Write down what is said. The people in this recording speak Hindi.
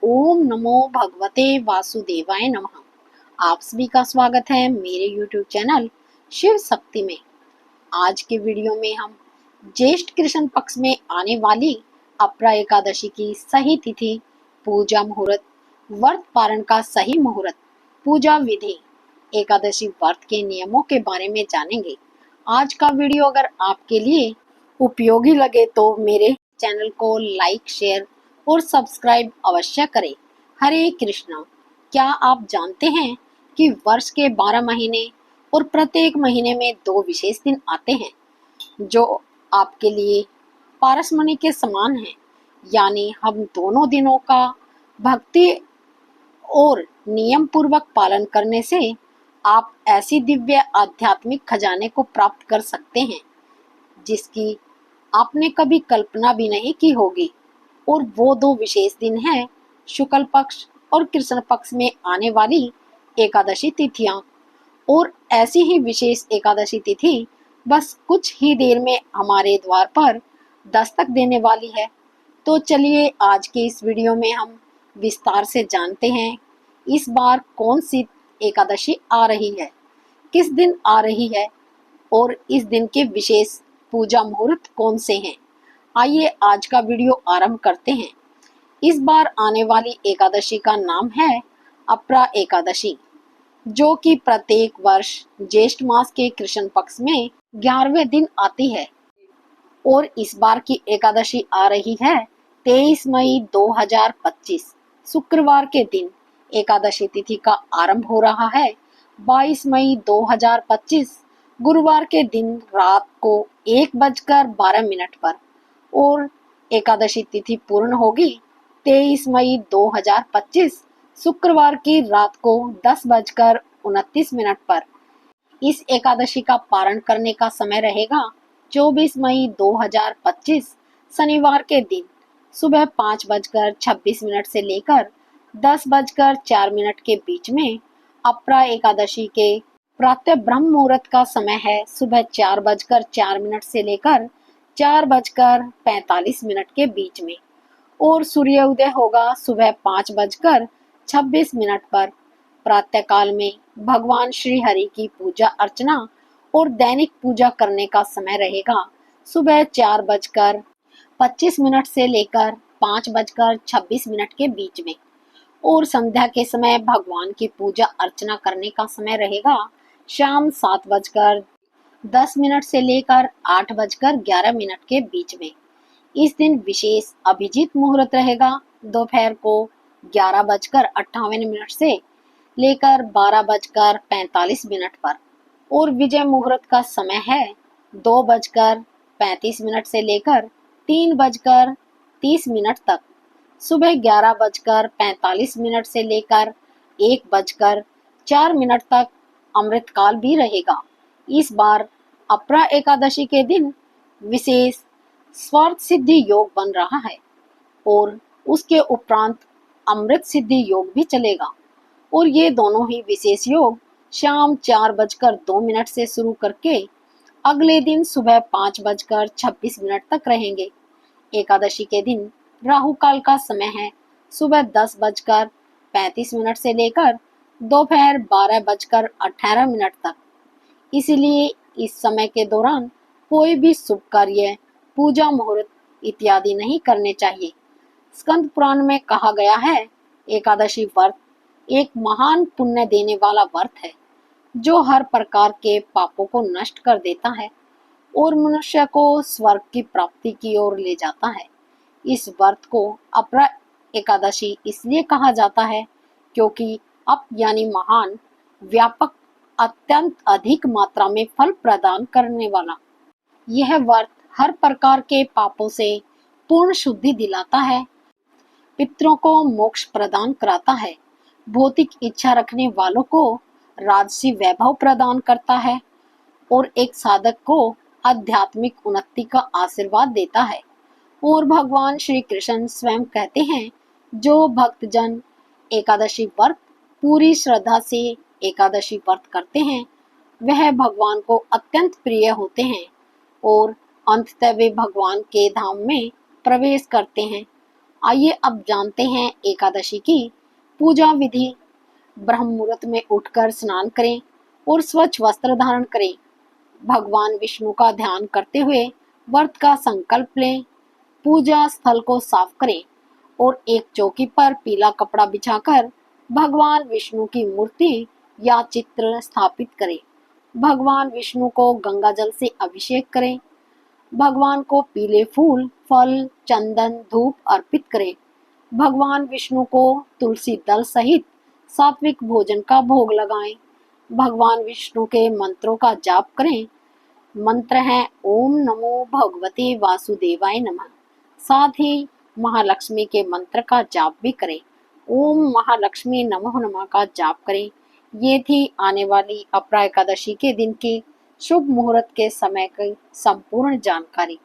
ओम नमो भगवते वासुदेवाय नमः। आप सभी का स्वागत है मेरे YouTube चैनल शिव शक्ति में। आज के वीडियो में हम ज्येष्ठ कृष्ण पक्ष में आने वाली अपरा एकादशी की सही तिथि, पूजा मुहूर्त, व्रत पारण का सही मुहूर्त, पूजा विधि, एकादशी व्रत के नियमों के बारे में जानेंगे। आज का वीडियो अगर आपके लिए उपयोगी लगे तो मेरे चैनल को लाइक, शेयर और सब्सक्राइब अवश्य करें। हरे कृष्णा। क्या आप जानते हैं कि वर्ष के 12 महीने और प्रत्येक महीने में 2 विशेष दिन आते हैं जो आपके लिए पारसमणि के समान हैं। यानी हम दोनों दिनों का भक्ति और नियम पूर्वक पालन करने से आप ऐसी दिव्य आध्यात्मिक खजाने को प्राप्त कर सकते हैं जिसकी आपने कभी कल्पना भी नहीं की होगी। और वो 2 विशेष दिन हैं शुक्ल पक्ष और कृष्ण पक्ष में आने वाली एकादशी तिथियां। और ऐसी ही विशेष एकादशी तिथि बस कुछ ही देर में हमारे द्वार पर दस्तक देने वाली है। तो चलिए आज के इस वीडियो में हम विस्तार से जानते हैं इस बार कौन सी एकादशी आ रही है, किस दिन आ रही है और इस दिन के विशेष पूजा मुहूर्त कौन से हैं। आइए आज का वीडियो आरंभ करते हैं। इस बार आने वाली एकादशी का नाम है अपरा एकादशी, जो कि प्रत्येक वर्ष ज्येष्ठ मास के कृष्ण पक्ष में 11वें दिन आती है। और इस बार की एकादशी आ रही है 23 मई 2025 शुक्रवार के दिन। एकादशी तिथि का आरंभ हो रहा है 22 मई 2025 गुरुवार के दिन रात को 1:12 पर और एकादशी तिथि पूर्ण होगी 23 मई 2025 शुक्रवार की रात को 10:29 पर। इस एकादशी का पारण करने का समय रहेगा 24 मई 2025 शनिवार के दिन सुबह 5:26 से लेकर 10:04 के बीच में। अपरा एकादशी के प्रातः ब्रह्म मुहूर्त का समय है सुबह 4:04 से लेकर 4:45 के बीच में। और सूर्योदय होगा सुबह 5:26 पर। प्रातः काल में भगवान श्री हरि की पूजा अर्चना और दैनिक पूजा करने का समय रहेगा सुबह 4:25 से लेकर 5:26 के बीच में। और संध्या के समय भगवान की पूजा अर्चना करने का समय रहेगा शाम 7:10 से लेकर 8:11 के बीच में। इस दिन विशेष अभिजीत मुहूर्त रहेगा दोपहर को 11:58 से लेकर 12:45 पर। और विजय मुहूर्त का समय है 2:35 से लेकर 3:30 तक। सुबह 11:45 से लेकर 1:04 तक अमृतकाल भी रहेगा। इस बार अपरा एकादशी के दिन विशेष स्वार्थ सिद्धि योग बन रहा है और उसके उपरांत अमृत सिद्धि योग भी चलेगा। और ये दोनों ही विशेष योग शाम 4:02 से शुरू करके अगले दिन सुबह 5:26 तक रहेंगे। एकादशी के दिन राहु काल का समय है सुबह 10:35 से लेकर दोपहर 12:18 तक। इसलिए इस समय के दौरान कोई भी शुभ कार्य, पूजा मुहूर्त इत्यादि नहीं करने चाहिए। स्कंद पुराण में कहा गया है एकादशी व्रत एक महान पुण्य देने वाला व्रत है जो हर प्रकार के पापों को नष्ट कर देता है और मनुष्य को स्वर्ग की प्राप्ति की ओर ले जाता है। इस व्रत को अपरा एकादशी इसलिए कहा जाता है क्योंकि अप यानी महान, व्यापक, अत्यंत अधिक मात्रा में फल प्रदान करने वाला यह व्रत हर प्रकार के पापों से पूर्ण शुद्धि दिलाता है, पितरों को मोक्ष प्रदान कराता है, भौतिक इच्छा रखने वालों को राजसी वैभव प्रदान करता है और एक साधक को आध्यात्मिक उन्नति का आशीर्वाद देता है। और भगवान श्री कृष्ण स्वयं कहते हैं जो भक्तजन एकादशी व्रत पूरी श्रद्धा से एकादशी व्रत करते हैं वह भगवान को अत्यंत प्रिय होते हैं और अंततः वे भगवान के धाम में प्रवेश करते हैं। आइए अब जानते हैं एकादशी की पूजा विधि। ब्रह्म मुहूर्त में उठकर स्नान करें और स्वच्छ वस्त्र धारण करें। भगवान विष्णु का ध्यान करते हुए व्रत का संकल्प लें। पूजा स्थल को साफ करें और एक चौकी पर पीला कपड़ा बिछाकर भगवान विष्णु की मूर्ति या चित्र स्थापित करें। भगवान विष्णु को गंगा जल से अभिषेक करें। भगवान को पीले फूल, फल, चंदन, धूप अर्पित करें। भगवान विष्णु को तुलसी दल सहित सात्विक भोजन का भोग लगाएं। भगवान विष्णु के मंत्रों का जाप करें। मंत्र है ओम नमो भगवते वासुदेवाय नमः। साथ ही महालक्ष्मी के मंत्र का जाप भी करें। ओम महालक्ष्मी नमो नमः का जाप करें। ये थी आने वाली अपरा एकादशी के दिन की शुभ मुहूर्त के समय की संपूर्ण जानकारी।